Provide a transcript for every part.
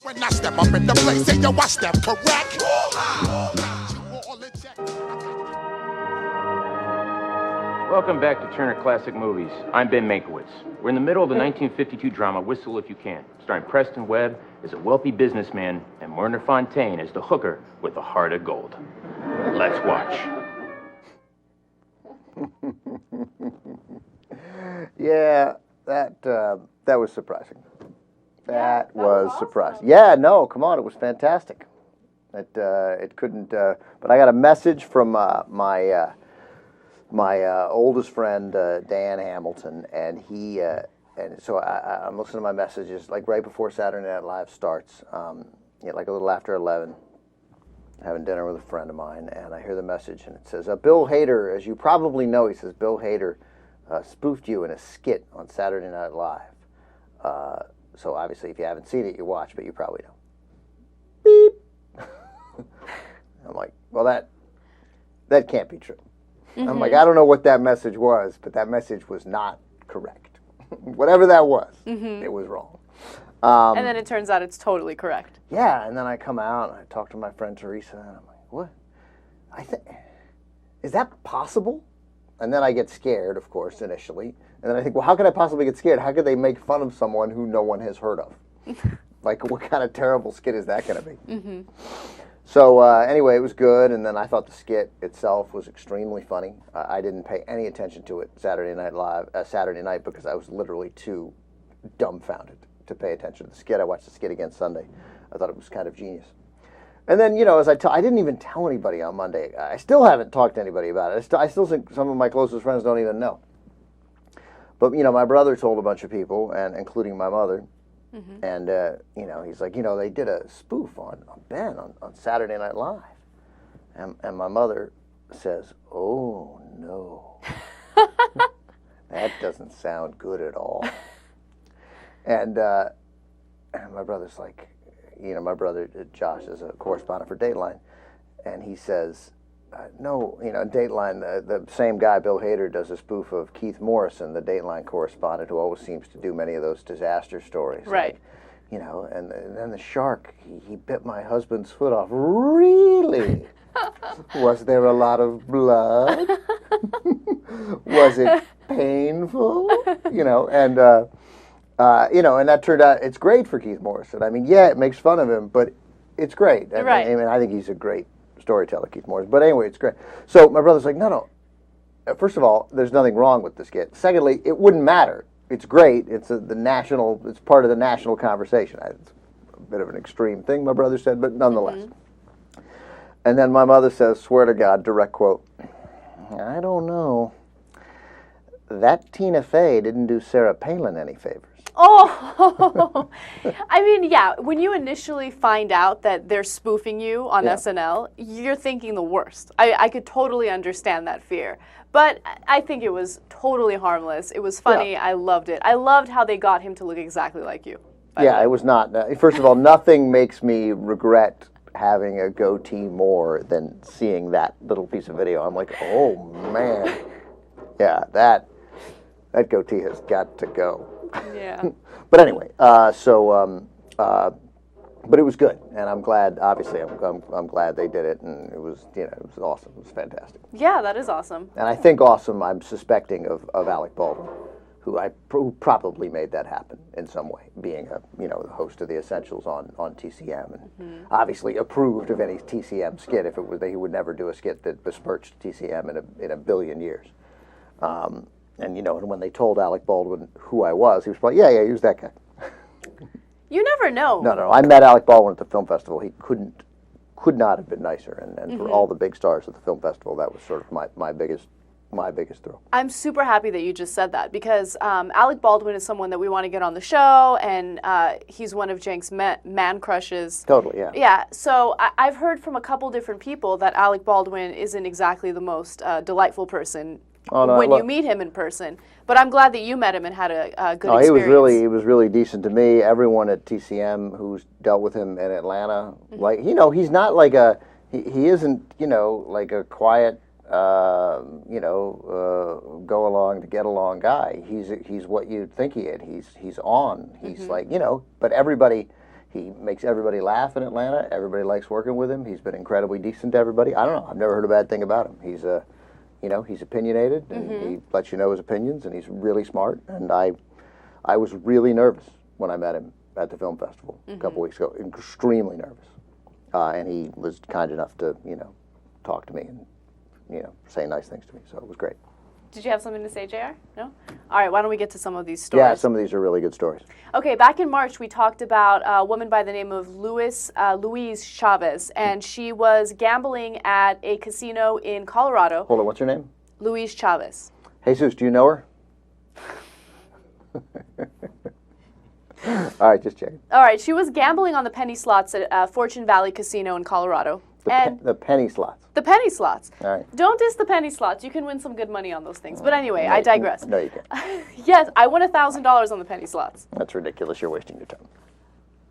When I step up in the place, say yo, I step correct. Welcome back to Turner Classic Movies. I'm Ben Mankiewicz. We're in the middle of the 1952 drama Whistle If You Can, starring Preston Webb as a wealthy businessman and Myrna Fontaine as the hooker with a heart of gold. Let's watch. Yeah, that was surprising. That was awesome. Surprising. Yeah, no, come on, it was fantastic. It couldn't. But I got a message from my oldest friend Dan Hamilton, and he and so I'm listening to my messages like right before Saturday Night Live starts, like a little after 11. Having dinner with a friend of mine, and I hear the message, and it says, Bill Hader, as you probably know, he says, Bill Hader spoofed you in a skit on Saturday Night Live. So obviously, if you haven't seen it, you watch, but you probably don't. Beep. I'm like, well, that can't be true. Mm-hmm. I'm like, I don't know what that message was, but that message was not correct. Whatever that was, It was wrong. And then it turns out it's totally correct. Yeah, and then I come out and I talk to my friend Teresa, and I'm like, what? Is that possible? And then I get scared, of course, initially. And then I think, well, how could I possibly get scared? How could they make fun of someone who no one has heard of? Like, what kind of terrible skit is that going to be? Mm-hmm. So anyway, it was good, and then I thought the skit itself was extremely funny. I didn't pay any attention to it Saturday night because I was literally too dumbfounded to pay attention to the skit. I watched the skit again Sunday. I thought it was kind of genius. And then, as I didn't even tell anybody on Monday. I still haven't talked to anybody about it. I still think some of my closest friends don't even know. But, my brother told a bunch of people, and including my mother. Mm-hmm. And, he's like, they did a spoof on Ben on Saturday Night Live. And my mother says, oh, no. That doesn't sound good at all. And my brother's like, my brother Josh is a correspondent for Dateline, and he says, no, Dateline, the same guy, Bill Hader, does a spoof of Keith Morrison, the Dateline correspondent, who always seems to do many of those disaster stories. Right. Like, and then the shark, he bit my husband's foot off. Really? Was there a lot of blood? Was it painful? And that turned out it's great for Keith Morrison. I mean, yeah, it makes fun of him, but it's great. Right. I think he's a great storyteller, Keith Morrison. But anyway, it's great. So my brother's like, no. First of all, there's nothing wrong with the skit. Secondly, it wouldn't matter. It's great. It's it's part of the national conversation. It's a bit of an extreme thing, my brother said, but nonetheless. Mm-hmm. And then my mother says, swear to God, direct quote, I don't know. That Tina Fey didn't do Sarah Palin any favors. Oh, I mean, yeah, when you initially find out that they're spoofing you on SNL, you're thinking the worst. I could totally understand that fear. But I think it was totally harmless. It was funny. Yeah. I loved it. I loved how they got him to look exactly like you. Yeah, it was not. First of all, nothing makes me regret having a goatee more than seeing that little piece of video. I'm like, oh, man. Yeah, that goatee has got to go. Yeah. But anyway, but it was good, and I'm glad. Obviously, I'm glad they did it, and it was awesome. It was fantastic. Yeah, that is awesome. And I think awesome. I'm suspecting of Alec Baldwin, who probably made that happen in some way, being the host of the Essentials on TCM, and obviously approved of any TCM skit. If it was, he would never do a skit that besmirched TCM in a billion years. And when they told Alec Baldwin who I was, he was probably, yeah, he was that guy. You never know. No. I met Alec Baldwin at the film festival. He could not have been nicer. And for all the big stars at the film festival, that was sort of my biggest thrill. I'm super happy that you just said that because Alec Baldwin is someone that we want to get on the show, and he's one of Jank's man crushes. Totally, yeah. Yeah, so I've heard from a couple different people that Alec Baldwin isn't exactly the most delightful person when you meet him in person. But I'm glad that you met him and had a good experience. He was really decent to me. Everyone at TCM who's dealt with him in Atlanta, like he's not like he isn't like a quiet go along to get along guy. He's what you'd think he is. He's on. He's like but everybody. He makes everybody laugh in Atlanta. Everybody likes working with him. He's been incredibly decent to everybody. I don't know. I've never heard a bad thing about him. He's he's opinionated, and he lets you know his opinions, and he's really smart. And I was really nervous when I met him at the film festival a couple weeks ago. Extremely nervous. And he was kind enough to, talk to me and, say nice things to me. So it was great. Did you have something to say, JR? No? All right, why don't we get to some of these stories? Yeah, some of these are really good stories. Okay, back in March, we talked about a woman by the name of Louise Chavez, and she was gambling at a casino in Colorado. Hold on, what's her name? Louise Chavez. Jesus, do you know her? All right, just checking. All right, she was gambling on the penny slots at Fortune Valley Casino in Colorado. The penny slots. The penny slots. All right. Don't diss the penny slots. You can win some good money on those things. But anyway, I digress. No, you can't. Yes, I won $1,000 on the penny slots. That's ridiculous. You're wasting your time.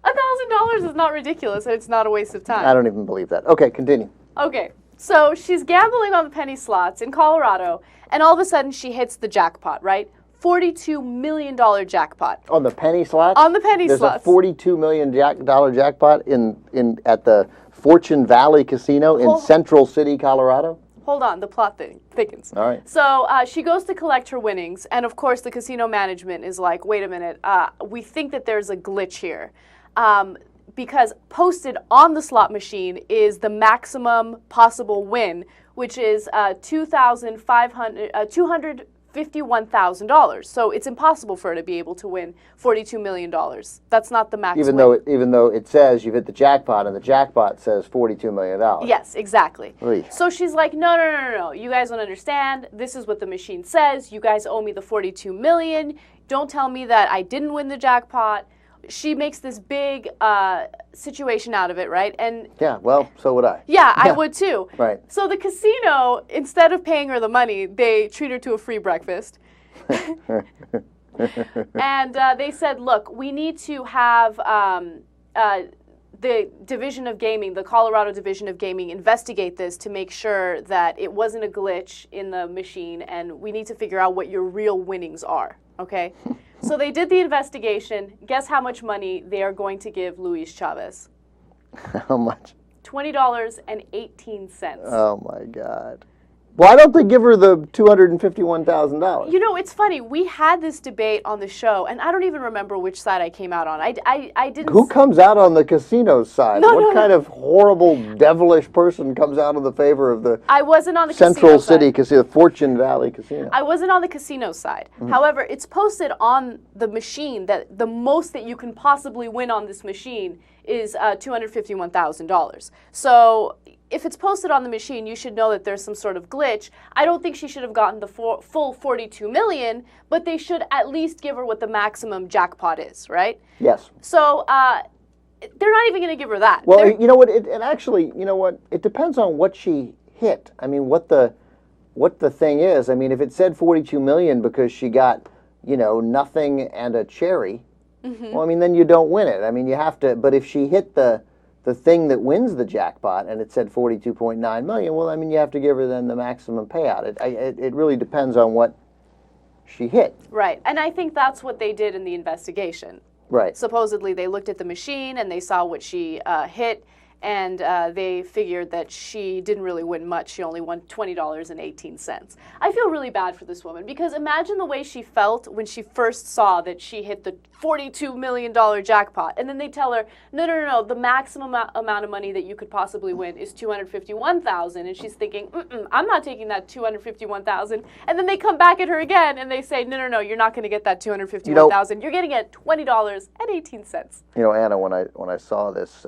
$1,000 is not ridiculous, and it's not a waste of time. I don't even believe that. Okay, continue. Okay, so she's gambling on the penny slots in Colorado, and all of a sudden she hits the jackpot, right? $42 million jackpot. On the penny slots? On the penny slots. There's a $42 million jackpot at the Fortune Valley Casino in Central City, Colorado? Hold on, the plot thickens. All right. So she goes to collect her winnings, and of course the casino management is like, wait a minute, we think that there's a glitch here. Because posted on the slot machine is the maximum possible win, which is $251,000. So it's impossible for her to be able to win $42 million. That's not the max even win. Even though it says you've hit the jackpot, and the jackpot says $42 million. Yes, exactly. Oy. So she's like, no. You guys don't understand. This is what the machine says. You guys owe me the $42 million. Don't tell me that I didn't win the jackpot. She makes this big situation out of it, right? And yeah, well, so would I. Yeah, I would too. Right. So the casino, instead of paying her the money, they treat her to a free breakfast. And they said, look, we need to have the Division of Gaming, the Colorado Division of Gaming, investigate this to make sure that it wasn't a glitch in the machine, and we need to figure out what your real winnings are, okay? So they did the investigation. Guess how much money they are going to give Louise Chavez? How much? $20.18. Oh, my God. Why don't they give her the $251,000? You know, it's funny. We had this debate on the show, and I don't even remember which side I came out on. I didn't. Who comes out on the casino side? What kind of horrible, devilish person comes out in the favor of the I wasn't on the Central casino City side. Casino, Fortune Valley Casino? I wasn't on the casino side. However, it's posted on the machine that the most that you can possibly win on this machine is $251,000. So if it's posted on the machine, you should know that there's some sort of glitch. I don't think she should have gotten the full $42 million, but they should at least give her what the maximum jackpot is, right? Yes. So they're not even going to give her that. Well, you know what? It actually, you know what? It depends on what she hit. I mean, what the thing is. I mean, if it said $42 million because she got, nothing and a cherry, well, I mean, then you don't win it. I mean, you have to. But if she hit the thing that wins the jackpot and it said $42.9 million, well, I mean, you have to give her then the maximum payout. It really depends on what she hit. Right, and I think that's what they did in the investigation. Right. Supposedly, they looked at the machine and they saw what she hit, and they figured that she didn't really win much. She only won $20.18. I feel really bad for this woman, because imagine the way she felt when she first saw that she hit the $42 million jackpot, and then they tell her, no, the maximum amount of money that you could possibly win is $251,000, and she's thinking, I'm not taking that $251,000, and then they come back at her again, and they say, no, you're not going to get that $251,000. You're getting it $20.18. Anna, when I saw this.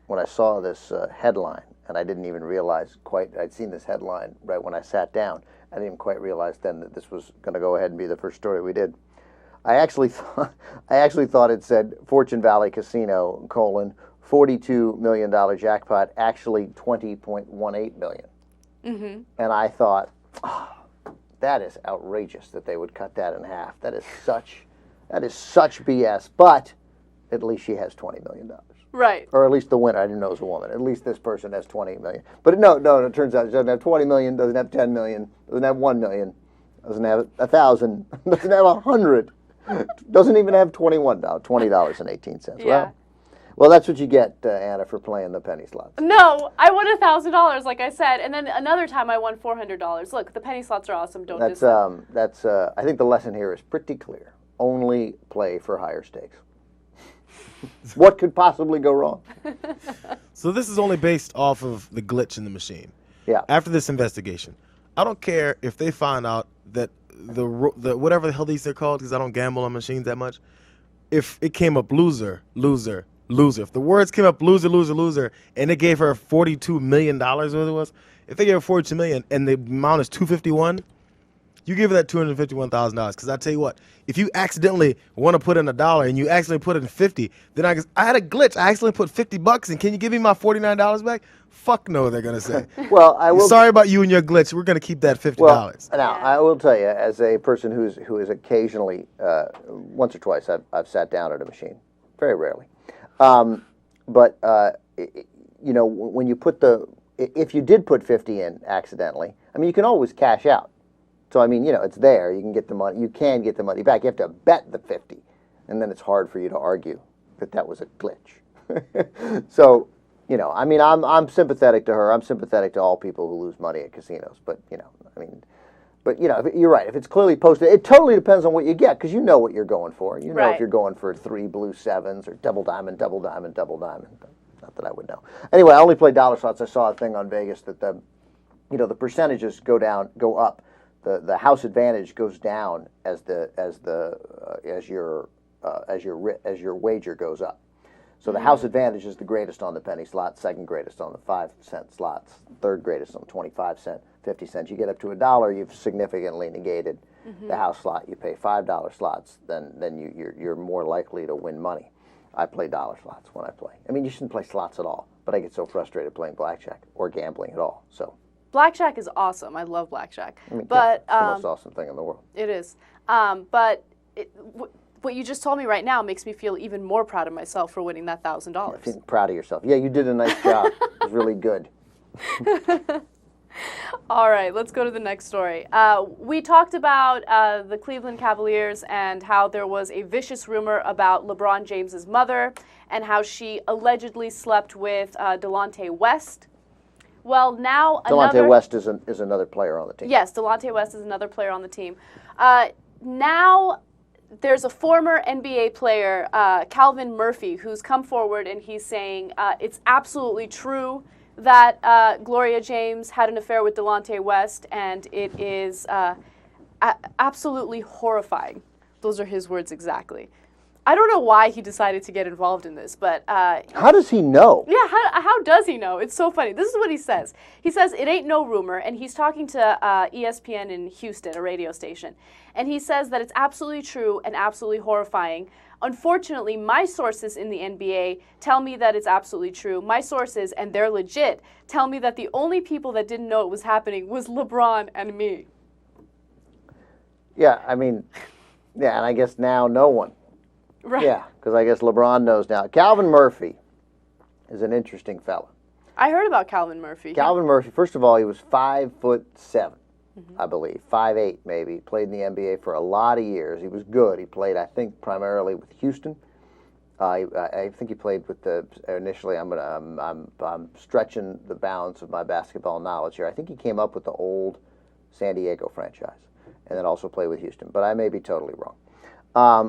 When I saw this headline, and I didn't even realize I'd seen this headline right when I sat down. I didn't quite realize then that this was going to go ahead and be the first story we did. I actually thought it said Fortune Valley Casino, $42 million jackpot, actually $20.18 million. Mm-hmm. And I thought, that is outrageous that they would cut that in half. That is such BS, but at least she has $20 million. Right. Or at least the winner. I didn't know it was a woman. At least this person has $20 million. But no, it turns out she doesn't have $20 million, doesn't have $10 million, doesn't have $1 million, doesn't have 1,000, doesn't have 100. Doesn't even have $20.18. Yeah. Well, that's what you get, Anna, for playing the penny slots. No, I won $1,000, like I said, and then another time I won $400. Look, the penny slots are awesome. Don't diss them. I think the lesson here is pretty clear. Only play for higher stakes. What could possibly go wrong? So this is only based off of the glitch in the machine. Yeah. After this investigation, I don't care if they find out that the whatever the hell these are called, because I don't gamble on machines that much. If it came up loser, loser, loser. If the words came up loser, loser, loser, and it gave her $42 million, what it was, if they gave her $42 million and the amount is $251, you give her that $251,000. Because I tell you what, if you accidentally want to put in $1 and you accidentally put in 50, then I had a glitch. I accidentally put $50, and can you give me my $49 back? Fuck no, they're gonna say. Well, I will. Sorry about you and your glitch. We're gonna keep that $50. Well, now I will tell you, as a person who is occasionally, once or twice, I've sat down at a machine, very rarely, but you know, when you put if you did put 50 in accidentally, I mean, you can always cash out. So I mean, you know, it's there. You can get the money. You can get the money back. You have to bet the 50, and then it's hard for you to argue that was a glitch. So. You know, I mean, I'm sympathetic to her. I'm sympathetic to all people who lose money at casinos. But you know, I mean, but you know, you're right. If it's clearly posted, it totally depends on what you get, because you know what you're going for. You know if you're going for 3 blue 7s or double diamond, double diamond, double diamond. Not that I would know. Anyway, I only play dollar slots. I saw a thing on Vegas that the percentages go up. The house advantage goes down as your wager goes up. So the house advantage is the greatest on the penny slot, second greatest on the 5-cent slots, third greatest on 25-cent, 50 cents. You get up to $1, you've significantly negated the house slot. You pay $5 slots, then you're more likely to win money. I play dollar slots when I play. I mean, you shouldn't play slots at all, but I get so frustrated playing blackjack or gambling at all. So blackjack is awesome. I love blackjack. I mean, but it's the most awesome thing in the world. It is. But what you just told me right now makes me feel even more proud of myself for winning that $1,000. Feeling proud of yourself. Yeah, you did a nice job. It was really good. All right, let's go to the next story. We talked about the Cleveland Cavaliers and how there was a vicious rumor about LeBron James's mother and how she allegedly slept with Delonte West. Well, now Delonte West is another player on the team. Yes, Delonte West is another player on the team. Now there's a former NBA player, Calvin Murphy, who's come forward and he's saying it's absolutely true that Gloria James had an affair with Delonte West, and it is absolutely horrifying. Those are his words exactly. I don't know why he decided to get involved in this, but... how does he know? Yeah, how does he know? It's so funny. This is what he says. He says it ain't no rumor, and he's talking to ESPN in Houston, a radio station. And he says that it's absolutely true and absolutely horrifying. Unfortunately, my sources in the NBA tell me that it's absolutely true. My sources, and they're legit, tell me that the only people that didn't know it was happening was LeBron and me. Yeah, I mean, yeah, and I guess now no one. Right. Yeah, because I guess LeBron knows now. Calvin Murphy is an interesting fella. I heard about Calvin Murphy. Calvin Murphy, first of all, he was 5'7", I believe, 5'8" maybe. Played in the NBA for a lot of years. He was good. He played, I think, primarily with Houston. I think he played with initially. I'm stretching the bounds of my basketball knowledge here. I think he came up with the old San Diego franchise, and then also played with Houston. But I may be totally wrong.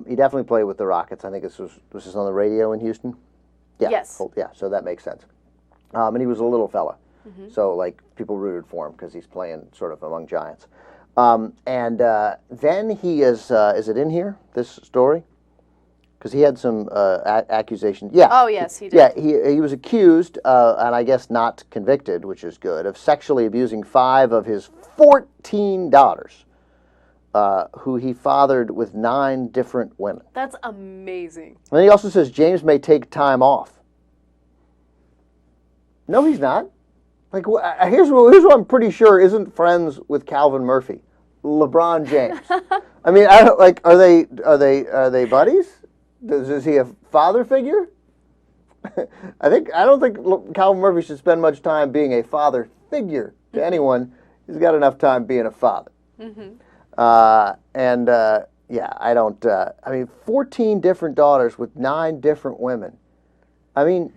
He definitely played with the Rockets. I think this was on the radio in Houston. Yeah. Yes. Yeah, so that makes sense. And he was a little fella. So, like, people rooted for him because he's playing sort of among giants. And then he is it in here, this story? Because he had some accusations. Yeah. Oh, yes, he did. Yeah, he was accused, and I guess not convicted, which is good, of sexually abusing 5 of his 14 daughters. Who he fathered with 9 different women. That's amazing. And then he also says James may take time off. No, he's not. Like, here's what I'm pretty sure isn't friends with Calvin Murphy, LeBron James. I mean, are they buddies? Is he a father figure? I don't think Calvin Murphy should spend much time being a father figure to anyone. He's got enough time being a father. Yeah, I don't. I mean, 14 different daughters with 9 different women. I mean,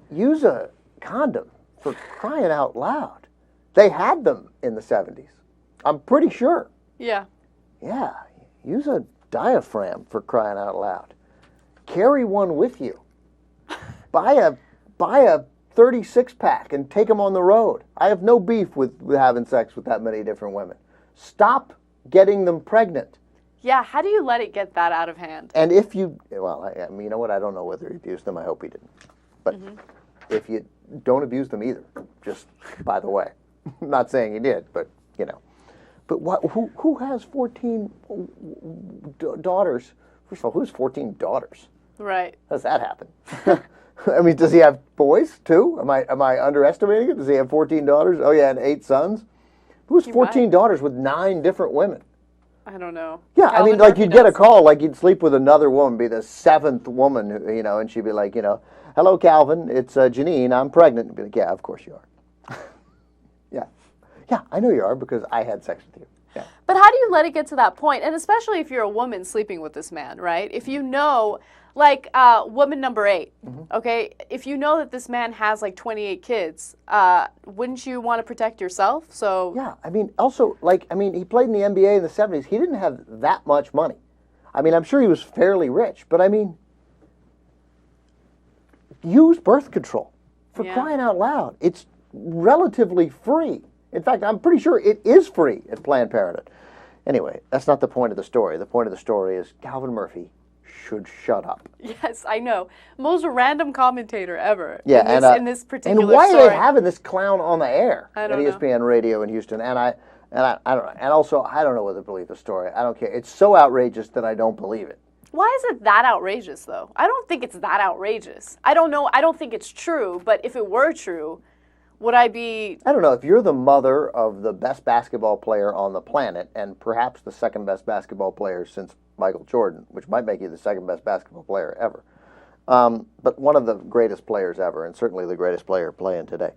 use a condom, for crying out loud. They had them in the 70s. I'm pretty sure. Yeah. Yeah, use a diaphragm, for crying out loud. Carry one with you. Buy a 36 pack and take them on the road. I have no beef with having sex with that many different women. Stop getting them pregnant. Yeah, how do you let it get that out of hand? And if you, well, I mean, you know what? I don't know whether he abused them. I hope he didn't. But if you don't abuse them either, just by the way. I'm not saying he did, but, you know. But who has 14 daughters? First of all, who has 14 daughters? Right. How does that happen? I mean, does he have boys too? Am I underestimating it? Does he have 14 daughters? Oh yeah, and 8 sons. Who's 14 daughters with 9 different women? I don't know. Yeah, Calvin I mean, like Murphy you'd get a does. call, like you'd sleep with another woman, be the 7th woman, you know, and she'd be like, you know, hello, Calvin, it's Janine, I'm pregnant. And be like, yeah, of course you are. yeah, I know you are because I had sex with you. Yeah. But how do you let it get to that point? And especially if you're a woman sleeping with this man, right? If you know, like woman number 8, okay? If you know that this man has like 28 kids, wouldn't you want to protect yourself? So Yeah, I mean, also, like, I mean, he played in the NBA in the 70s. He didn't have that much money. I mean, I'm sure he was fairly rich, but I mean, use birth control, for crying out loud. It's relatively free. In fact, I'm pretty sure it is free at Planned Parenthood. Anyway, that's not the point of the story. The point of the story is Calvin Murphy should shut up. yes, I know. Most random commentator ever. Yeah, in this particular and why story. are they having this clown on the air I at don't know. ESPN Radio in Houston? And I don't know. And also, I don't know whether to believe the story. I don't care. It's so outrageous that I don't believe it. Why is it that outrageous, though? I don't think it's that outrageous. I don't know. I don't think it's true. But if it were true, would I be? I don't know. If you're the mother of the best basketball player on the planet and perhaps the second best basketball player since Michael Jordan, which might make you the second best basketball player ever, but one of the greatest players ever, and certainly the greatest player playing today.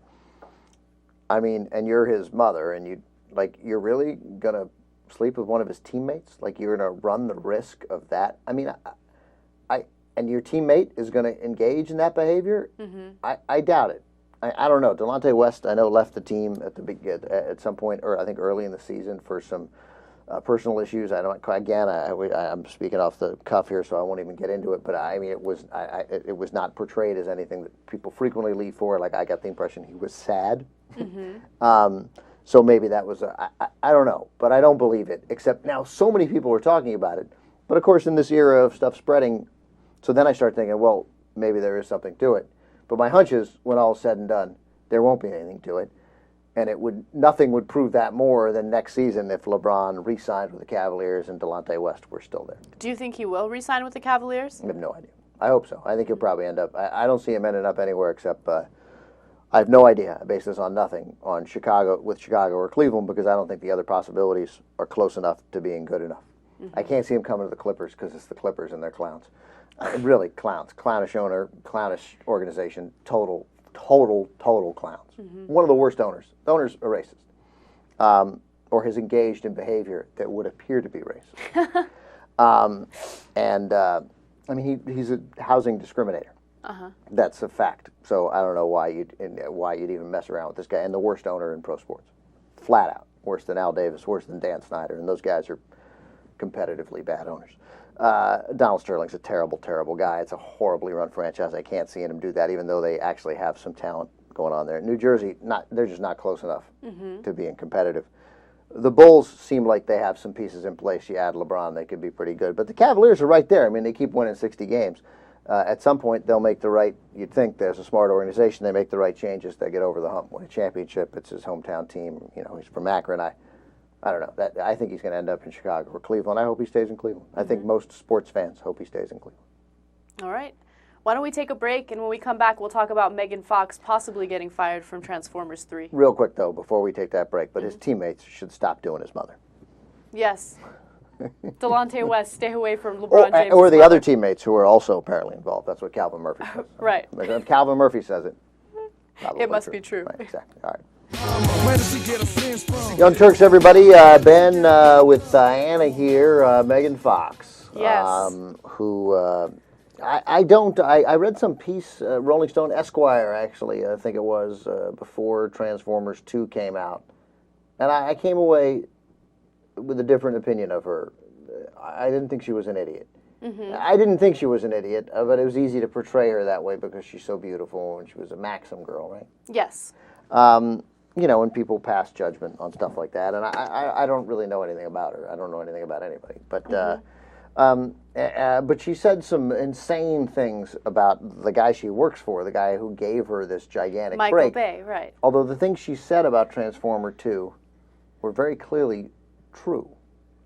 I mean, and you're his mother, and you're really gonna sleep with one of his teammates? Like you're gonna run the risk of that? I mean, and your teammate is gonna engage in that behavior? I doubt it. I don't know. Delonte West, I know, left the team at some point, or I think early in the season for some personal issues. I don't. Again, I'm speaking off the cuff here, so I won't even get into it. But I mean, it was not portrayed as anything that people frequently leave for. Like I got the impression he was sad. So maybe that was I don't know, but I don't believe it. Except now, so many people are talking about it. But of course, in this era of stuff spreading, so then I start thinking, well, maybe there is something to it. But my hunch is, when all is said and done, there won't be anything to it, and nothing would prove that more than next season if LeBron re-signed with the Cavaliers and Delonte West were still there. Do you think he will re-sign with the Cavaliers? I have no idea. I hope so. I think he'll probably end up. I don't see him ending up anywhere except. I have no idea. I base this on nothing on Chicago or Cleveland because I don't think the other possibilities are close enough to being good enough. I can't see him coming to the Clippers because it's the Clippers and they're clowns. Really clowns. Clownish owner, clownish organization, total clowns. One of the worst owners. The owner's a racist. Or has engaged in behavior that would appear to be racist. I mean, he's a housing discriminator. That's a fact. So I don't know why you'd even mess around with this guy. And the worst owner in pro sports. Flat out. Worse than Al Davis, worse than Dan Snyder. And those guys are competitively bad owners. Donald Sterling's a terrible, terrible guy. It's a horribly run franchise. I can't see him do that, even though they actually have some talent going on there. New Jersey, they're just not close enough to being competitive. The Bulls seem like they have some pieces in place. You add LeBron, they could be pretty good. But the Cavaliers are right there. I mean, they keep winning 60 games. At some point, they'll make the right, you'd think there's a smart organization, they make the right changes, they get over the hump, win a championship. It's his hometown team. You know, he's from Akron. I don't know. I think he's going to end up in Chicago or Cleveland. I hope he stays in Cleveland. I think most sports fans hope he stays in Cleveland. All right. Why don't we take a break, and when we come back, we'll talk about Megan Fox possibly getting fired from Transformers 3. Real quick, though, before we take that break, but his teammates should stop doing his mother. Yes. Delonte West, stay away from LeBron James. Or the other teammates who are also apparently involved. That's what Calvin Murphy says. Right. If Calvin Murphy says it, probably It must true. be true. Right, exactly. All right. Young Turks, everybody. Ben with Anna here, Megan Fox. Yes. I read some piece, Rolling Stone Esquire, actually, I think it was, before Transformers 2 came out. And I came away with a different opinion of her. I didn't think she was an idiot. I didn't think she was an idiot, but it was easy to portray her that way because she's so beautiful and she was a Maxim girl, right? Yes. You know, when people pass judgment on stuff like that, and I don't really know anything about her. I don't know anything about anybody, but she said some insane things about the guy she works for, the guy who gave her this gigantic Michael break. Bay, right. Although the things she said about Transformer 2 were very clearly true.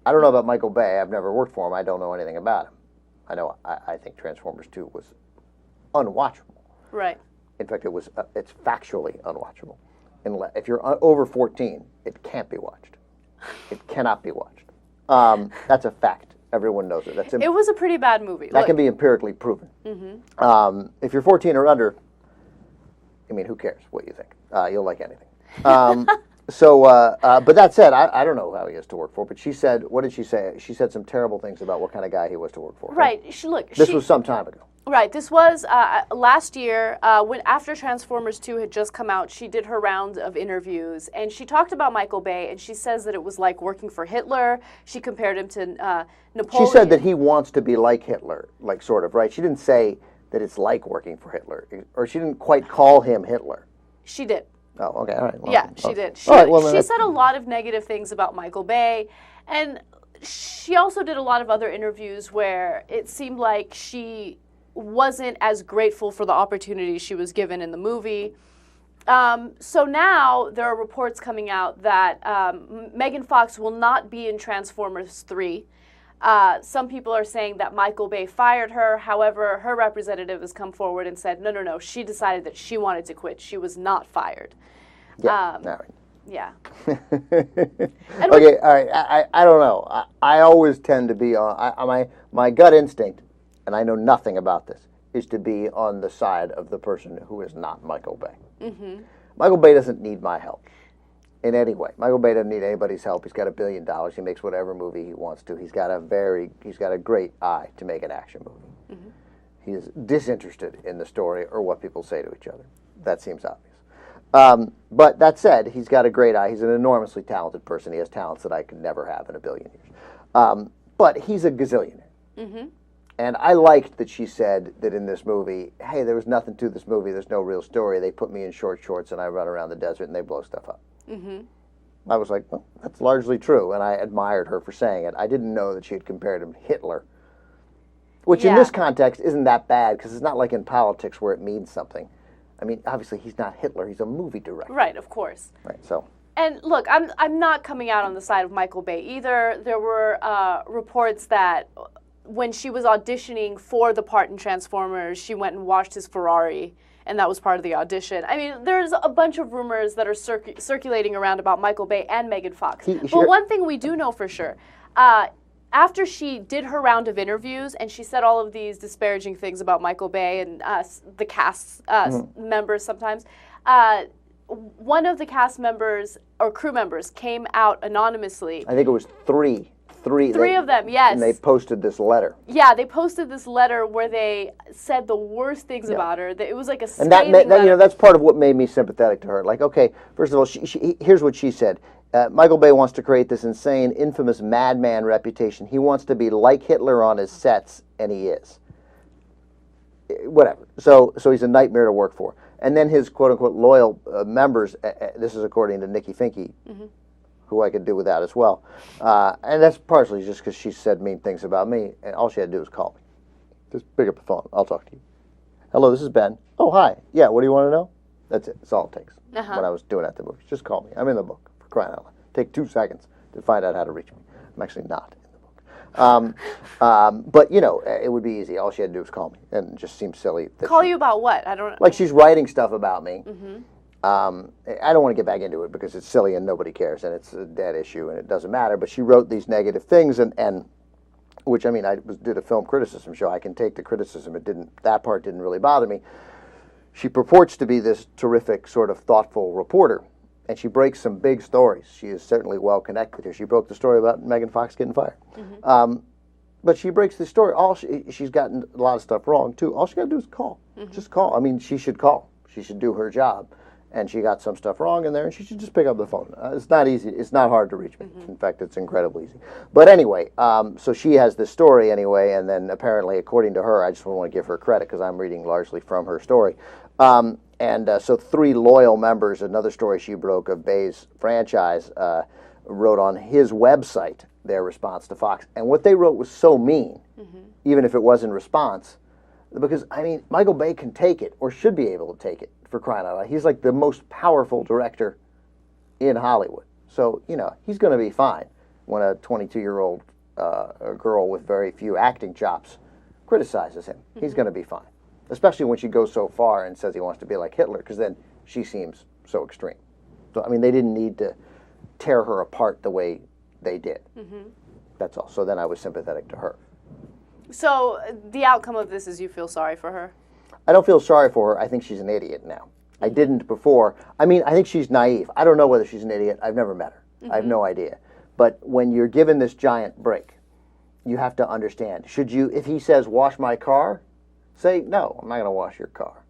I don't know about Michael Bay. I've never worked for him. I don't know anything about him. I think Transformers 2 was unwatchable. Right. In fact, it's factually unwatchable. If you're over 14, it can't be watched. It cannot be watched. That's a fact. Everyone knows it. It was a pretty bad movie. That can be empirically proven. If you're 14 or under, I mean, who cares what you think? You'll like anything. But that said, I don't know how he is to work for. But she said, what did she say? She said some terrible things about what kind of guy he was to work for. Right. This was some time ago. Right. This was last year when after Transformers 2 had just come out. She did her round of interviews and she talked about Michael Bay and she says that it was like working for Hitler. She compared him to Napoleon. She said that he wants to be like Hitler, like sort of, right? She didn't say that it's like working for Hitler, or she didn't quite call him Hitler. She did. Oh, okay, all right. Well, yeah, she did. She said a lot of negative things about Michael Bay, and she also did a lot of other interviews where it seemed like she wasn't as grateful for the opportunity she was given in the movie. So now there are reports coming out that Megan Fox will not be in Transformers 3. Some people are saying that Michael Bay fired her. However, her representative has come forward and said, no, she decided that she wanted to quit. She was not fired. Yeah, all right. Yeah. Okay, all right. I don't know. I always tend to be on my gut instinct, and I know nothing about this, is to be on the side of the person who is not Michael Bay. Michael Bay doesn't need my help in any way. Michael Bay doesn't need anybody's help. He's got $1 billion. He makes whatever movie he wants to. He's got a great eye to make an action movie. He is disinterested in the story or what people say to each other. That seems obvious. But that said, he's got a great eye. He's an enormously talented person. He has talents that I could never have in a billion years. But he's a gazillionaire. And I liked that she said that in this movie, hey, there was nothing to this movie. There's no real story. They put me in short shorts and I run around the desert and they blow stuff up. I was like, well, that's largely true. And I admired her for saying it. I didn't know that she had compared him to Hitler. Which in this context isn't that bad because it's not like in politics where it means something. I mean, obviously he's not Hitler. He's a movie director. Right, of course. Right, so. And look, I'm not coming out on the side of Michael Bay either. There were reports that when she was auditioning for the part in Transformers, she went and washed his Ferrari, and that was part of the audition. I mean, there's a bunch of rumors that are circulating around about Michael Bay and Megan Fox. But one thing we do know for sure, after she did her round of interviews and she said all of these disparaging things about Michael Bay and the cast members sometimes, one of the cast members or crew members came out anonymously. I think it was three. Three of them, yes. And they posted this letter. Yeah, they posted this letter where they said the worst things about her. That it was like a scathing letter. letter. You know, that's part of what made me sympathetic to her. Like, okay, first of all, here's what she said. Michael Bay wants to create this insane, infamous madman reputation. He wants to be like Hitler on his sets, and he is. Whatever. So he's a nightmare to work for. And then his quote-unquote loyal members, this is according to Nikki Finke, who I could do without as well. And that's partially just because she said mean things about me, and all she had to do was call me. Just pick up the phone. I'll talk to you. Hello, this is Ben. Oh, hi. Yeah, what do you want to know? That's it. That's all it takes. When I was doing at the movies. Just call me. I'm in the book, for crying out loud. Take 2 seconds to find out how to reach me. I'm actually not in the book. But, you know, it would be easy. All she had to do was call me. And it just seems silly. Call you about what? I don't know. Like she's writing stuff about me. I don't want to get back into it because it's silly and nobody cares and it's a dead issue and it doesn't matter. But she wrote these negative things and which, I mean, I did a film criticism show. I can take the criticism. That part didn't really bother me. She purports to be this terrific sort of thoughtful reporter. And she breaks some big stories. She is certainly well connected here. She broke the story about Megan Fox getting fired. But she breaks the story. She's gotten a lot of stuff wrong, too. All she got to do is call. Just call. I mean, she should call. She should do her job. And she got some stuff wrong in there, and she should just pick up the phone. It's not easy. It's not hard to reach me. In fact, it's incredibly easy. But anyway, so she has this story anyway, and then apparently, according to her, I just want to give her credit because I'm reading largely from her story. So 3 loyal members, another story she broke of Bay's franchise, wrote on his website their response to Fox. And what they wrote was so mean, even if it was in response, because, I mean, Michael Bay can take it, or should be able to take it, for crying out loud. He's like the most powerful director in Hollywood. So, you know, he's going to be fine when a 22-year-old girl with very few acting chops criticizes him. He's going to be fine, especially when she goes so far and says he wants to be like Hitler, because then she seems so extreme. So, I mean, they didn't need to tear her apart the way they did. That's all. So then I was sympathetic to her. So the outcome of this is you feel sorry for her? I don't feel sorry for her. I think she's an idiot now. I didn't before. I mean, I think she's naive. I don't know whether she's an idiot. I've never met her. I have no idea. But when you're given this giant break, you have to understand. Should you, if he says, wash my car, say, no, I'm not going to wash your car.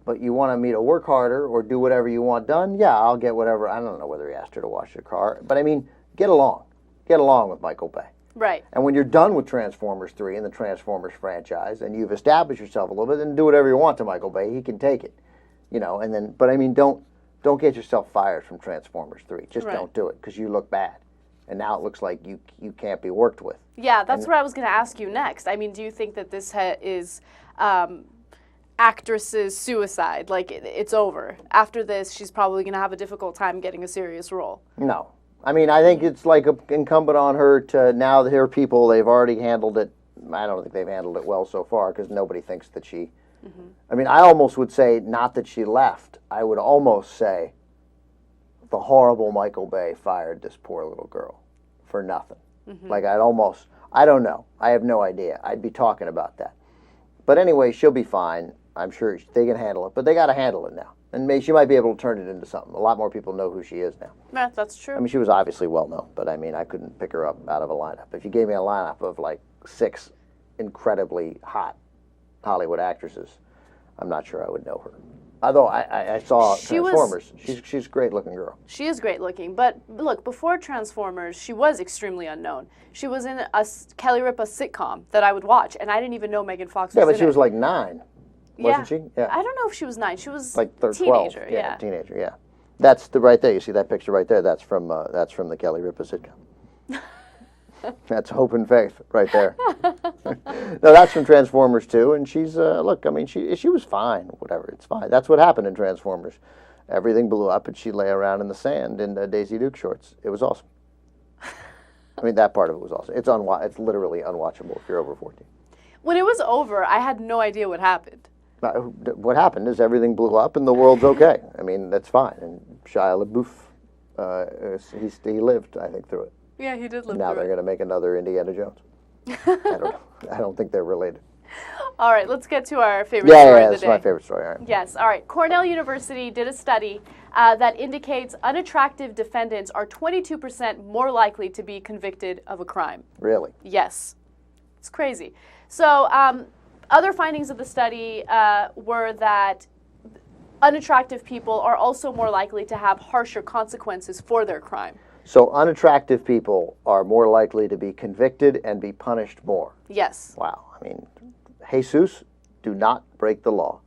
But you want me to work harder or do whatever you want done? Yeah, I'll get whatever. I don't know whether he asked her to wash your car. But I mean, get along. Get along with Michael Bay. Right. And when you're done with Transformers 3 and the Transformers franchise, and you've established yourself a little bit, then do whatever you want to Michael Bay. He can take it, you know. And then, but I mean, don't get yourself fired from Transformers 3. Just don't do it, because you look bad, and now it looks like you can't be worked with. Yeah, that's what I was going to ask you next. I mean, do you think that this is actress's suicide? Like it's over after this? She's probably going to have a difficult time getting a serious role. No. I mean, I think it's like incumbent on her to, now that her people, they've already handled it. I don't think they've handled it well so far, because nobody thinks that she, I mean, I almost would say not that she left. I would almost say the horrible Michael Bay fired this poor little girl for nothing. Like I don't know. I have no idea. I'd be talking about that. But anyway, she'll be fine. I'm sure they can handle it, but they got to handle it now. And she might be able to turn it into something. A lot more people know who she is now. Yeah, that's true. I mean, she was obviously well known, but I mean, I couldn't pick her up out of a lineup. If you gave me a lineup of like 6 incredibly hot Hollywood actresses, I'm not sure I would know her. Although I saw Transformers. She's a great-looking girl. She is great-looking, but look, before Transformers, she was extremely unknown. She was in a Kelly Ripa sitcom that I would watch, and I didn't even know Megan Fox was in it. Yeah, but she was like 9. Wasn't she? Yeah. I don't know if she was 9. She was like teenager. 12. Yeah, teenager. Yeah, that's right there. You see that picture right there? That's from the Kelly Ripa sitcom. That's Hope and Faith right there. No, that's from Transformers 2, and she's look. I mean, she was fine. Whatever, it's fine. That's what happened in Transformers. Everything blew up, and she lay around in the sand in Daisy Duke shorts. It was awesome. I mean, that part of it was awesome. It's literally unwatchable if you're over 14. When it was over, I had no idea what happened. What happened is everything blew up and the world's okay. I mean, that's fine. And Shia LaBeouf, he lived, I think, through it. Yeah, he did live now through they're it. going to make another Indiana Jones. I don't think they're related. All right, let's get to our favorite story of the day. Yeah, that's my favorite story. All right. Yes, all right. Cornell University did a study that indicates unattractive defendants are 22% more likely to be convicted of a crime. Really? Yes. It's crazy. So, other findings of the study were that unattractive people are also more likely to have harsher consequences for their crime. So unattractive people are more likely to be convicted and be punished more. Yes. Wow. I mean, Jesus, do not break the law.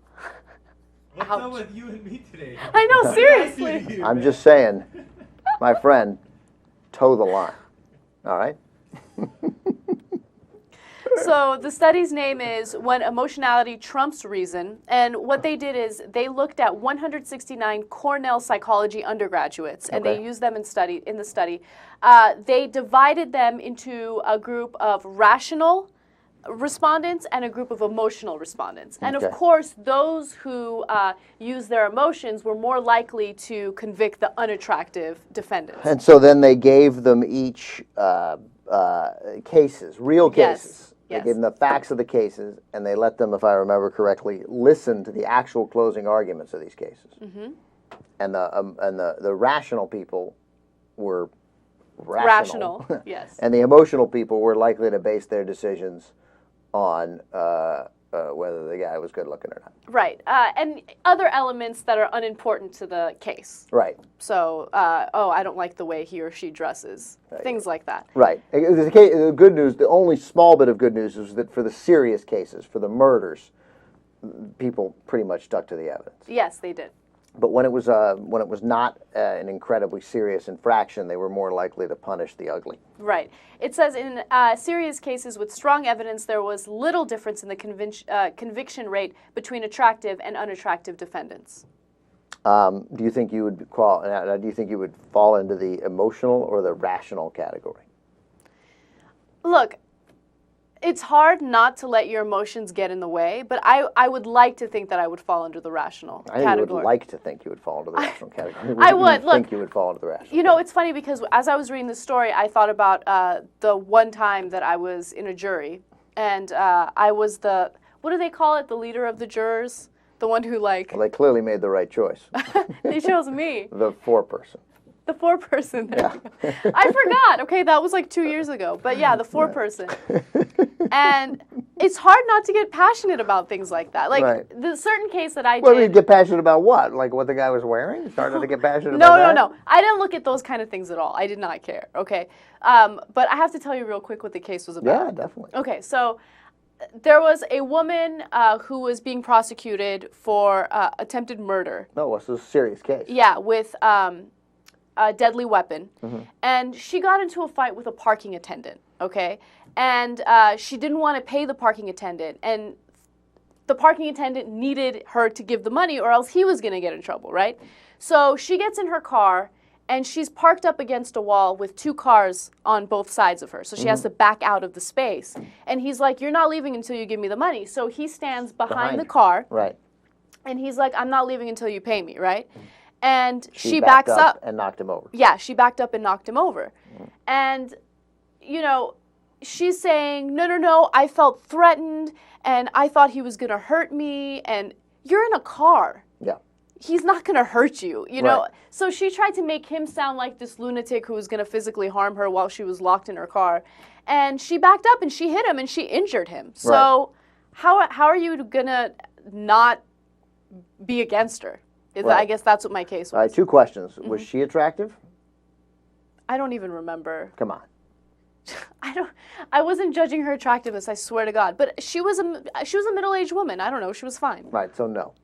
What's up with you and me today? I know, seriously. I'm just saying, my friend, toe the line. All right? So the study's name is When Emotionality Trumps Reason, and what they did is they looked at 169 Cornell psychology undergraduates, and they used them in the study. They divided them into a group of rational respondents and a group of emotional respondents. And of course, those who use their emotions were more likely to convict the unattractive defendants. And so then they gave them each cases, real cases. They gave them the facts of the cases, and they let them, if I remember correctly, listen to the actual closing arguments of these cases. and the rational people were Rational, yes. and the emotional people were likely to base their decisions on whether the guy was good looking or not. Right, and other elements that are unimportant to the case. Right. So, I don't like the way he or she dresses. Things like that. Right. The good news, the only small bit of good news is that for the serious cases, for the murders, people pretty much stuck to the evidence. Yes, they did. But when it was not an incredibly serious infraction, they were more likely to punish the ugly. Right. It says in serious cases with strong evidence, there was little difference in the conviction rate between attractive and unattractive defendants. Do you think you would fall into the emotional or the rational category? Look, it's hard not to let your emotions get in the way, but I would like to think that I would fall under the rational category. I would like to think you would fall into the rational category. I would. Think you would fall into the rational. You know, it's funny because as I was reading the story, I thought about the one time that I was in a jury, and I was what do they call it? The leader of the jurors? The one who Well, they clearly made the right choice. They chose me. The foreperson. The foreperson. I forgot. Okay, that was like 2 years ago. But yeah, the foreperson. And it's hard not to get passionate about things like that. Like the certain case that I did. Well, you get passionate about what? Like what the guy was wearing? You started to get passionate about that? No. I didn't look at those kind of things at all. I did not care. Okay. But I have to tell you real quick what the case was about. Yeah, definitely. Okay, so there was a woman who was being prosecuted for attempted murder. No, this is a serious case. Yeah, with a deadly weapon. And she got into a fight with a parking attendant, okay? And she didn't want to pay the parking attendant. And the parking attendant needed her to give the money or else he was going to get in trouble, right? So she gets in her car and she's parked up against a wall with two cars on both sides of her. So she has to back out of the space. And he's like, you're not leaving until you give me the money. So he stands behind the car. Right. And he's like, I'm not leaving until you pay me, right? And she backed backs up and knocked him over. Yeah, she backed up and knocked him over. And, you know, she's saying, no, I felt threatened and I thought he was going to hurt me. And you're in a car. Yeah. He's not going to hurt you, you know? So she tried to make him sound like this lunatic who was going to physically harm her while she was locked in her car. And she backed up and she hit him and she injured him. So how are you going to not be against her? I guess that's what my case was. All right, two questions. Was she attractive? I don't even remember. Come on. I wasn't judging her attractiveness, I swear to God. But she was a middle-aged woman. I don't know. She was fine. Right, so no.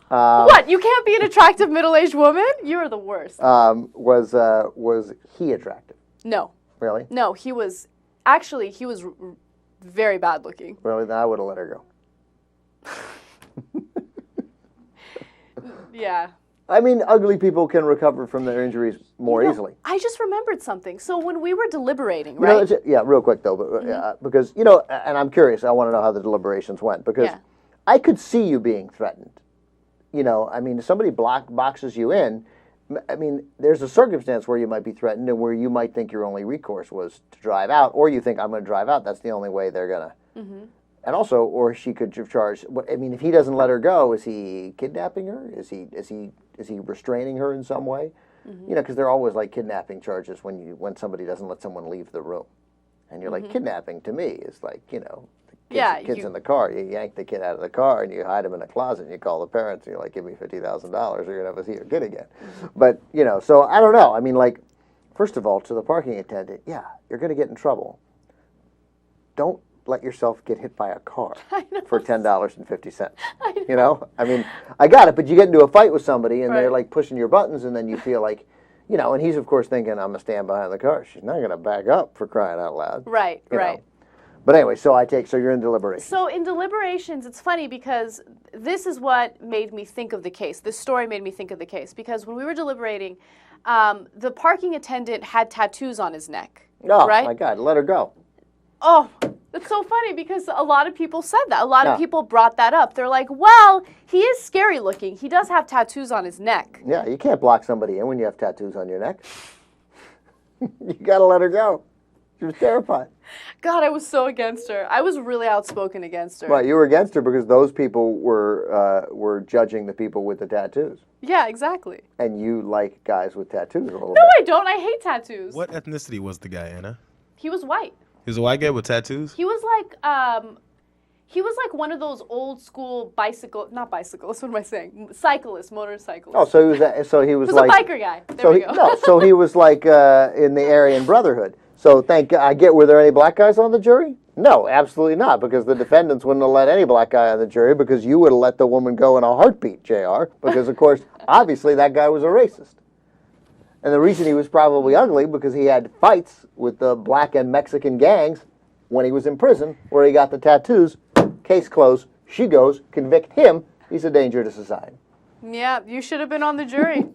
What? You can't be an attractive middle-aged woman? You're the worst. Was he attractive? No. Really? No, he was very bad looking. Really? Then I would have let her go. Yeah. I mean, ugly people can recover from their injuries more easily. I just remembered something. So when we were deliberating, right? Yeah, real quick though, but, because, and I'm curious, I want to know how the deliberations went, because I could see you being threatened. I mean, if somebody boxes you in, I mean, there's a circumstance where you might be threatened and where you might think your only recourse was to drive out, or you think, I'm going to drive out, that's the only way they're going to. And also, or she could have charged. I mean, if he doesn't let her go, is he kidnapping her? Is he restraining her in some way? Because they're always like kidnapping charges when somebody doesn't let someone leave the room, and you're like, kidnapping to me is like the kids in the car. You yank the kid out of the car and you hide him in a closet and you call the parents and you're like, give me $50,000 or you're gonna never see your kid again. But so I don't know. I mean, like, first of all, to the parking attendant, you're gonna get in trouble. Don't let yourself get hit by a car for $10.50. I mean, I got it, but you get into a fight with somebody and they're like pushing your buttons, and then you feel like, and he's of course thinking, I'm gonna stand behind the car. She's not gonna back up, for crying out loud. Right. But anyway, so you're in deliberations. So in deliberations, it's funny because this is what made me think of the case. This story made me think of the case because when we were deliberating, the parking attendant had tattoos on his neck. Oh, right? My God, let her go. Oh, that's so funny because a lot of people said that. A lot of people brought that up. They're like, well, he is scary looking. He does have tattoos on his neck. Yeah, you can't block somebody in when you have tattoos on your neck. You got to let her go. She was terrified. God, I was so against her. I was really outspoken against her. Right, you were against her because those people were judging the people with the tattoos. Yeah, exactly. And you like guys with tattoos a little No, bit. I don't. I hate tattoos. What ethnicity was the guy, Anna? He was white. He was a white guy with tattoos? He was like one of those old school not bicyclists, what am I saying? Cyclists, motorcyclists. Oh, so he was He was like a biker guy. There we go. No, so he was like in the Aryan Brotherhood. So were there any black guys on the jury? No, absolutely not, because the defendants wouldn't have let any black guy on the jury because you would have let the woman go in a heartbeat, JR, because of course, obviously that guy was a racist. And the reason he was probably ugly because he had fights with the black and Mexican gangs when he was in prison where he got the tattoos. Case closed. She goes, convict him. He's a danger to society. Yeah, you should have been on the jury.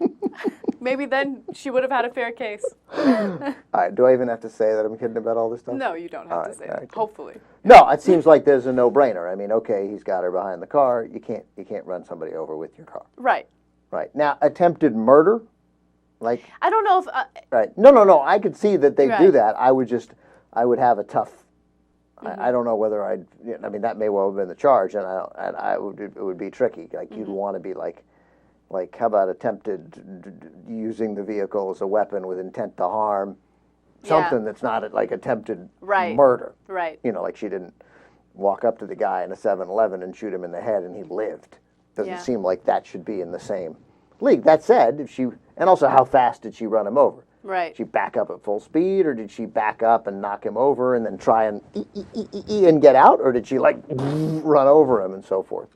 Maybe then she would have had a fair case. All right, do I even have to say that I'm kidding about all this stuff? No, you don't have to say that. Hopefully. No, it seems like there's a no-brainer. I mean, okay, he's got her behind the car. You can't run somebody over with your car. Right. Right. Now, attempted murder, like I don't know if right. No. I could see that they do Right. that. I would have a tough. I don't know whether I'd. I mean, that may well have been the charge, and it would be tricky. Like you'd want to be like how about attempted using the vehicle as a weapon with intent to harm, something that's not like attempted murder. Right. You know, like she didn't walk up to the guy in a 7-Eleven and shoot him in the head, and he lived. Doesn't seem like that should be in the same league. That said, and also how fast did she run him over? Right. Did she back up at full speed, or did she back up and knock him over and then try and and get out, or did she like run over him and so forth?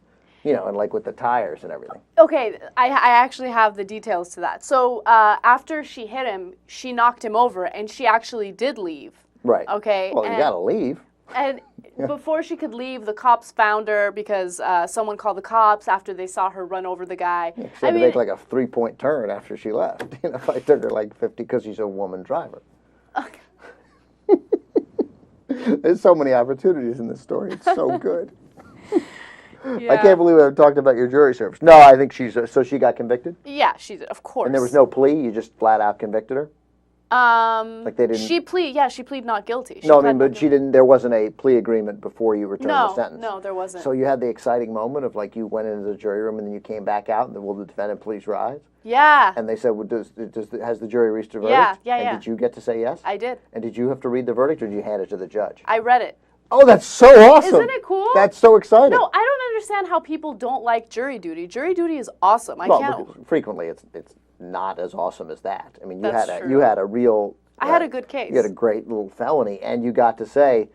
You know, and like with the tires and everything. Okay, I actually have the details to that. So after she hit him, she knocked him over, and she actually did leave. Right. Okay. Well, you gotta leave. And before she could leave, the cops found her because someone called the cops after they saw her run over the guy. Yeah, she had to make like a 3-point turn after she left. You know, I took her like 50 because she's a woman driver. Okay. There's so many opportunities in this story. It's so good. Yeah. I can't believe we haven't talked about your jury service. No, I think so she got convicted? Yeah, she did, of course. And there was no plea? You just flat out convicted her? Like they didn't. She pleaded not guilty. No, I mean, but she didn't. There wasn't a plea agreement before you returned the sentence. No, there wasn't. So you had the exciting moment of like you went into the jury room and then you came back out and then, will the defendant please rise? Yeah. And they said, well, has the jury reached a verdict? Yeah. And did you get to say yes? I did. And did you have to read the verdict or did you hand it to the judge? I read it. Oh, that's so awesome! Isn't it cool? That's so exciting. No, I don't understand how people don't like jury duty. Jury duty is awesome. Because frequently it's not as awesome as that. I mean, you That's had a real. I had a good case. You had a great little felony, and you got to say,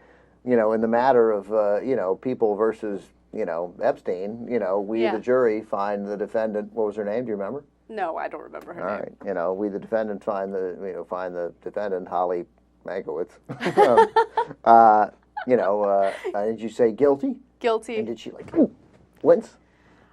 you know, in the matter of people versus Epstein, we the jury find the defendant. What was her name? Do you remember? No, I don't remember her All name. right, we the defendant find the defendant Holly Mankiewicz. Did you say guilty? Guilty. And did she wince?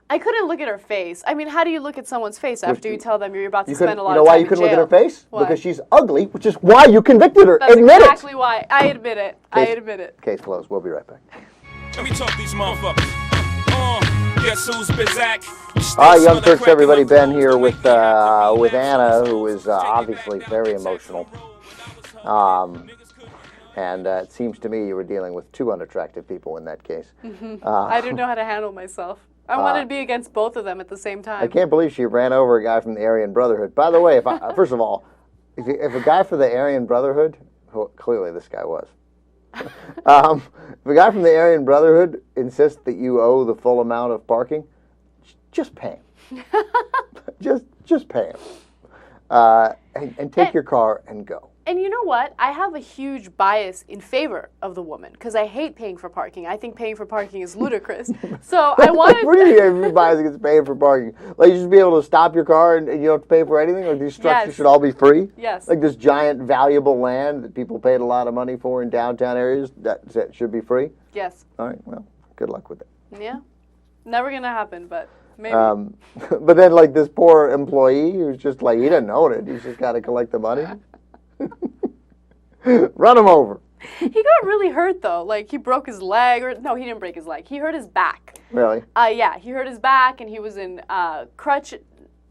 I couldn't look at her face. I mean, how do you look at someone's face after you tell them you're about to spend a lot You know of why time you couldn't in look at jail? her face? Why? Because she's ugly, which is why you convicted her. That's Admit exactly why. I admit it. I admit it. Case closed. We'll be right back. Let me talk these motherfuckers. Guess who's Bizak? All right, Young Turks, everybody. Ben here with Anna, who is obviously very emotional. And it seems to me you were dealing with two unattractive people in that case. I didn't know how to handle myself. I wanted to be against both of them at the same time. I can't believe she ran over a guy from the Aryan Brotherhood. By the way, first of all, if a guy from the Aryan Brotherhood, who clearly this guy was, if a guy from the Aryan Brotherhood insists that you owe the full amount of parking, just pay him. just pay him. And take your car and go. And you know what? I have a huge bias in favor of the woman because I hate paying for parking. I think paying for parking is ludicrous. So I wanted. What do you mean everybody gets paid for parking? Like you should be able to stop your car and you don't have to pay for anything? Or these structures should all be free? Yes. Like this giant valuable land that people paid a lot of money for in downtown areas, that should be free? Yes. All right, well, good luck with it. Yeah. Never going to happen, but maybe. But then like this poor employee who's just like, he doesn't own it. He's just got to collect the money. Run him over. He got really hurt though. Like he broke his leg, or no, he didn't break his leg. He hurt his back. Really? Yeah, he hurt his back, and he was in crutches.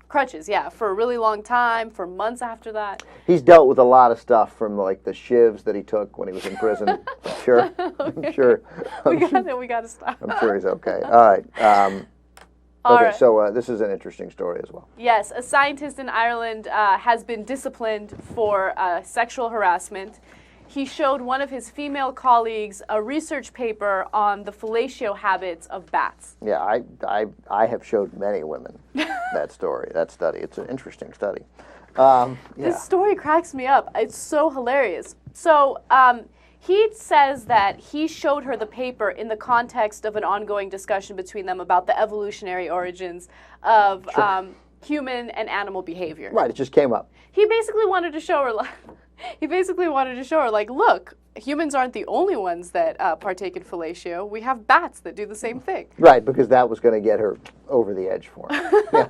Crutches, yeah, for a really long time, for months after that. He's dealt with a lot of stuff from like the shivs that he took when he was in prison. I'm sure. I'm sure. We got to stop. I'm sure he's okay. All right. Okay, right. so this is an interesting story as well. Yes, a scientist in Ireland has been disciplined for sexual harassment. He showed one of his female colleagues a research paper on the fellatio habits of bats. Yeah, I have showed many women that study. It's an interesting study. This story cracks me up. It's so hilarious. So he says that he showed her the paper in the context of an ongoing discussion between them about the evolutionary origins of human and animal behavior. Right, it just came up. He basically wanted to show her, like, look, humans aren't the only ones that partake in fellatio. We have bats that do the same thing. Right, because that was going to get her over the edge for him. Yeah.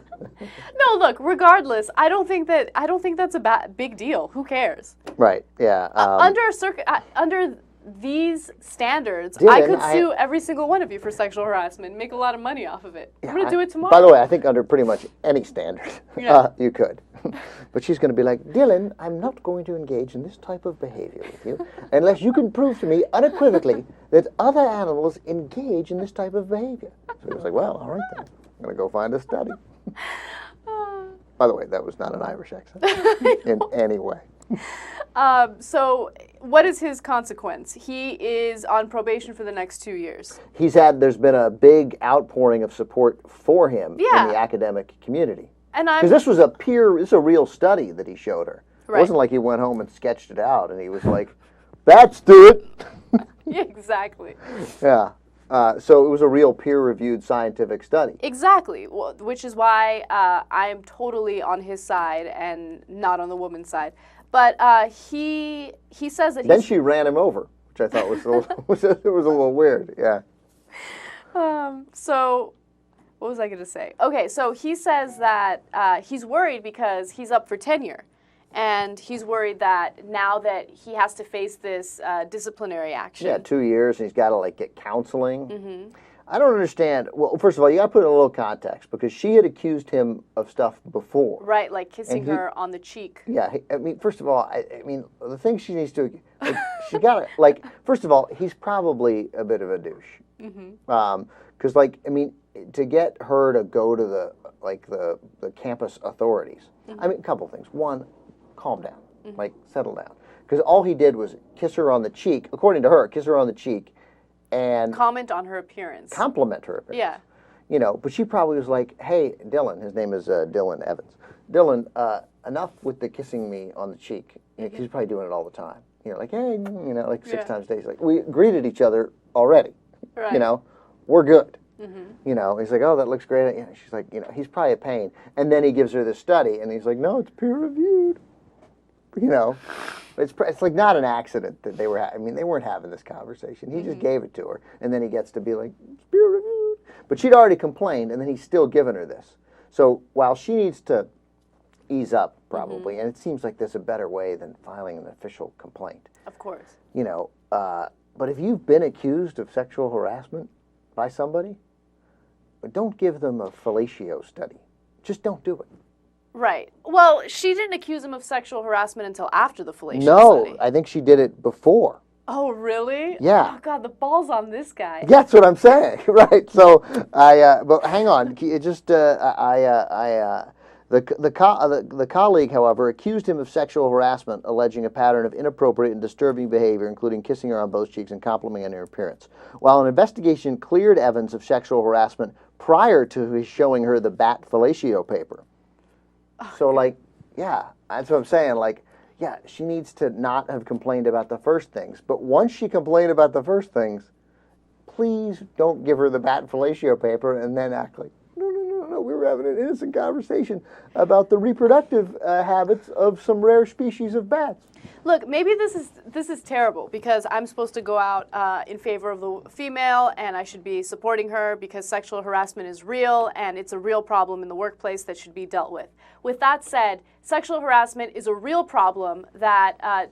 No, look, regardless, I don't think that's a big deal. Who cares? Right. Yeah. Under these standards, Dylan, I could sue every single one of you for sexual harassment and make a lot of money off of it. I'm going to do it tomorrow. By the way, I think under pretty much any standard, Yeah. you could. But she's going to be like, Dylan, I'm not going to engage in this type of behavior with you unless you can prove to me unequivocally that other animals engage in this type of behavior. So he was like, well, all right then. I'm going to go find a study. By the way, that was not an Irish accent in any way. So what is his consequence? He is on probation for the next 2 years. There's been a big outpouring of support for him in the academic community. Because this was a real study that he showed her. Right. It wasn't like he went home and sketched it out and he was like, bats do it. Yeah, exactly. Yeah. So it was a real peer-reviewed scientific study. Exactly, which is why I'm totally on his side and not on the woman's side. But he says that Then she ran him over, which I thought was it was a little weird. Yeah. So what was I going to say? Okay, so he says that he's worried because he's up for tenure. And he's worried that now that he has to face this disciplinary action. Yeah, 2 years, and he's got to get counseling. Mm-hmm. I don't understand. Well, first of all, you got to put it in a little context because she had accused him of stuff before. Right, like kissing her on the cheek. Yeah, I mean, first of all, I mean, the thing she needs to, she got to, first of all, he's probably a bit of a douche. Mm-hmm. Because, I mean, to get her to go to the campus authorities. Mm-hmm. I mean, a couple things. One, calm down, settle down. Because all he did was kiss her on the cheek, according to her, kiss her on the cheek, and comment on her appearance. Compliment her appearance. Yeah. You know, but she probably was like, hey, Dylan, his name is Dylan Evans. Dylan, enough with the kissing me on the cheek. Mm-hmm. He's probably doing it all the time. You know, hey, 6 times a day. He's like, we greeted each other already. Right. You know, we're good. Mm-hmm. You know, he's like, oh, that looks great. You know, she's like, he's probably a pain. And then he gives her this study, and he's like, no, it's peer-reviewed. You know, it's like not an accident that they were. They weren't having this conversation. He just gave it to her, and then he gets to be like, it's peer reviewed. But she'd already complained, and then he's still giving her this. So while she needs to ease up, probably, and it seems like there's a better way than filing an official complaint. Of course. You know, but if you've been accused of sexual harassment by somebody, don't give them a fellatio study. Just don't do it. Right. Well, she didn't accuse him of sexual harassment until after the fellatio study. No, I think she did it before. Oh, really? Yeah. Oh, God, the ball's on this guy. That's what I'm saying, right? So but hang on, it just the colleague, however, accused him of sexual harassment, alleging a pattern of inappropriate and disturbing behavior, including kissing her on both cheeks and complimenting her appearance. While an investigation cleared Evans of sexual harassment prior to his showing her the bat fellatio paper. So, yeah, that's what I'm saying. Yeah, she needs to not have complained about the first things. But once she complained about the first things, please don't give her the bat fellatio paper and then act like, no, we were having an innocent conversation about the reproductive habits of some rare species of bats. Look, maybe this is terrible because I'm supposed to go out in favor of the female and I should be supporting her because sexual harassment is real and it's a real problem in the workplace that should be dealt with. With that said, sexual harassment is a real problem that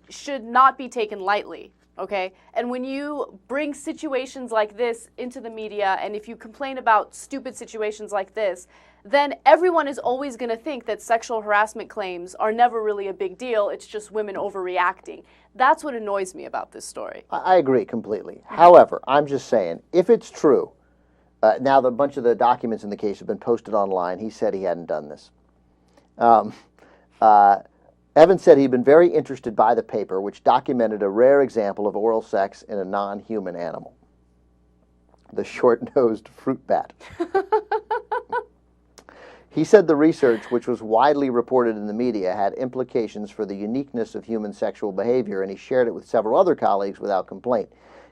should not be taken lightly. okay? And when you bring situations like this into the media, and if you complain about stupid situations like this, then everyone is always going to think that sexual harassment claims are never really a big deal. It's just women overreacting. That's what annoys me about this story. I agree completely. However, I'm just saying, if it's true, now the bunch of the documents in the case have been posted online. He said he hadn't done this. Evans said he'd been very interested by the paper, which documented a rare example of oral sex in a non-human animal, the short-nosed fruit bat. He said the research, which was widely reported in the media, had implications for the uniqueness of human sexual behavior, and he shared it with several other colleagues without complaint.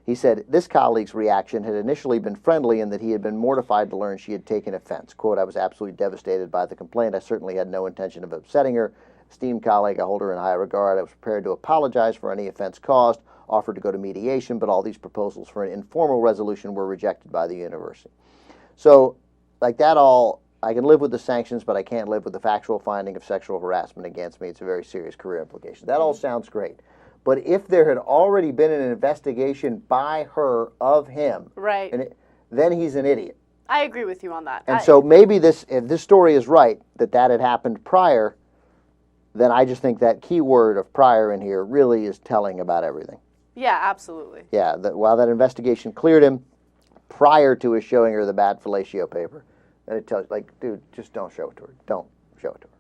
He said this colleague's reaction had initially been friendly and that he had been mortified to learn she had taken offense. Quote, I was absolutely devastated by the complaint. I certainly had no intention of upsetting her. Esteemed colleague, I hold her in high regard. I was prepared to apologize for any offense caused, offered to go to mediation, but all these proposals for an informal resolution were rejected by the university. So, like that all, I can live with the sanctions, but I can't live with the factual finding of sexual harassment against me. It's a very serious career implication. That all sounds great. But if there had already been an investigation by her of him, right, then he's an idiot. I agree with you on that. And so maybe if this story is right, that had happened prior, then I just think that key word of prior in here really is telling about everything. Yeah, absolutely. Yeah, while that investigation cleared him prior to his showing her the bad fellatio paper, and it tells, like, dude, just don't show it to her. Don't show it to her.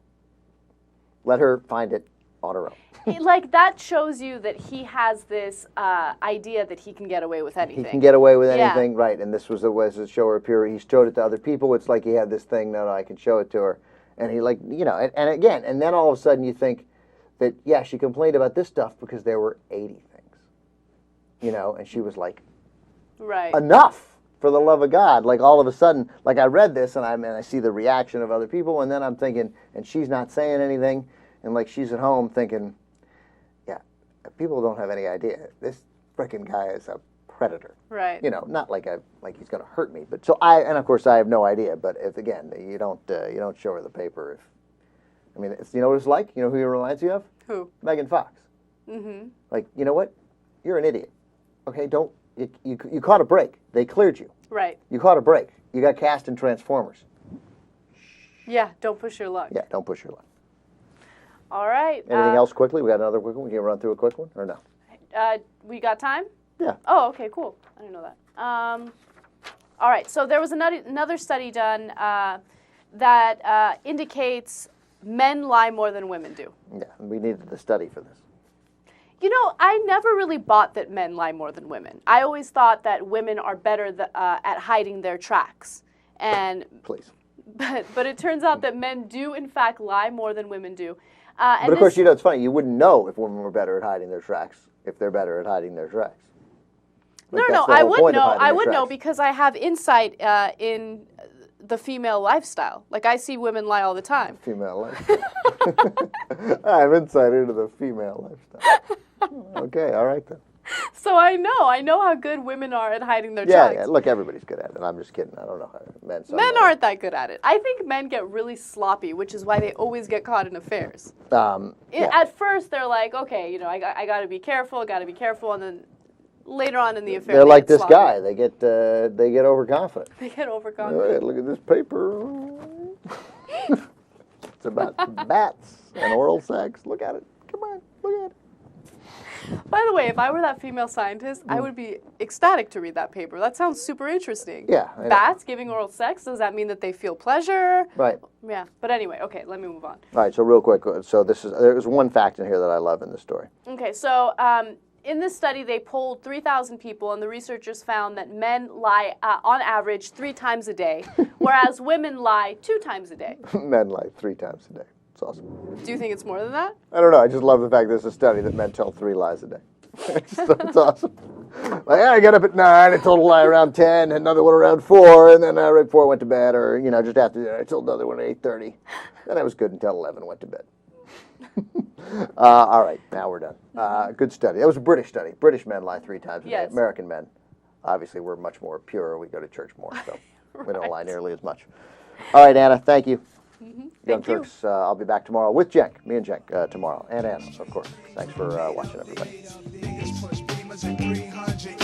Let her find it on her own. Like, that shows you that he has this idea that he can get away with anything. He can get away with anything, right? And this was a show her appear. He showed it to other people. It's like he had this thing, no, I can show it to her. And he, like, you know, and again, and then all of a sudden you think that, yeah, she complained about this stuff because there were 80 things, you know, and she was like, right, enough, for the love of God. Like, all of a sudden, like, I read this and I see the reaction of other people, and then I'm thinking, and she's not saying anything, and like she's at home thinking, yeah, people don't have any idea. This frickin' guy is a predator. Right. You know, not like he's going to hurt me, but so and of course I have no idea. But if again you don't show her the paper, I mean, you know what it's like. You know who he reminds you of? Who? Megan Fox. Mm-hmm. Like, you know what? You're an idiot. Okay, you caught a break. They cleared you. Right. You caught a break. You got cast in Transformers. Yeah. Don't push your luck. Yeah. Don't push your luck. All right. Anything else quickly? We got another quick one. We can run through a quick one or no? We got time? Yeah. Oh, okay, cool. I didn't know that. All right, so there was another study done that indicates men lie more than women do. Yeah, we needed the study for this. You know, I never really bought that men lie more than women. I always thought that women are better at hiding their tracks. And please. But it turns out that men do, in fact, lie more than women do. But of course, you know, it's funny. You wouldn't know if women were better at hiding their tracks if they're better at hiding their tracks. Like, no, I would know. I would know because I have insight in the female lifestyle. Like, I see women lie all the time. Female lifestyle. I have insight into the female lifestyle. Okay, all right then. So I know how good women are at hiding their tracks. Yeah, look, everybody's good at it. I'm just kidding. I don't know how men. Men aren't that good at it. I think men get really sloppy, which is why they always get caught in affairs. At first, they're like, okay, you know, I got to be careful, and then later on in the affair, they're like this sloppy. guy. They get overconfident. They get overconfident. All right, look at this paper. It's about bats and oral sex. Look at it. Come on, look at it. By the way, if I were that female scientist, I would be ecstatic to read that paper. That sounds super interesting. Yeah. Bats giving oral sex, does that mean that they feel pleasure? Right. Yeah. But anyway, okay, let me move on. All right, so real quick. So there's one fact in here that I love in this story. Okay, so in this study, they polled 3,000 people, and the researchers found that men lie, on average, 3 times a day, whereas women lie 2 times a day. Men lie 3 times a day. It's awesome. Do you think it's more than that? I don't know. I just love the fact there's a study that men tell 3 lies a day. It's awesome. Like, I got up at 9, I told a lie around 10, and another one around 4, and then right before I went to bed, or, you know, just after dinner, I told another one at 8:30. Then I was good until 11 and went to bed. All right, now we're done. Good study. That was a British study. British men lie 3 times a day. American men, obviously, we're much more pure. We go to church more, so we don't lie nearly as much. All right, Anna, thank you. Young Turks, I'll be back tomorrow with Cenk, me and Cenk tomorrow, and Anna, of course. Thanks for watching, everybody. Hammers and 300.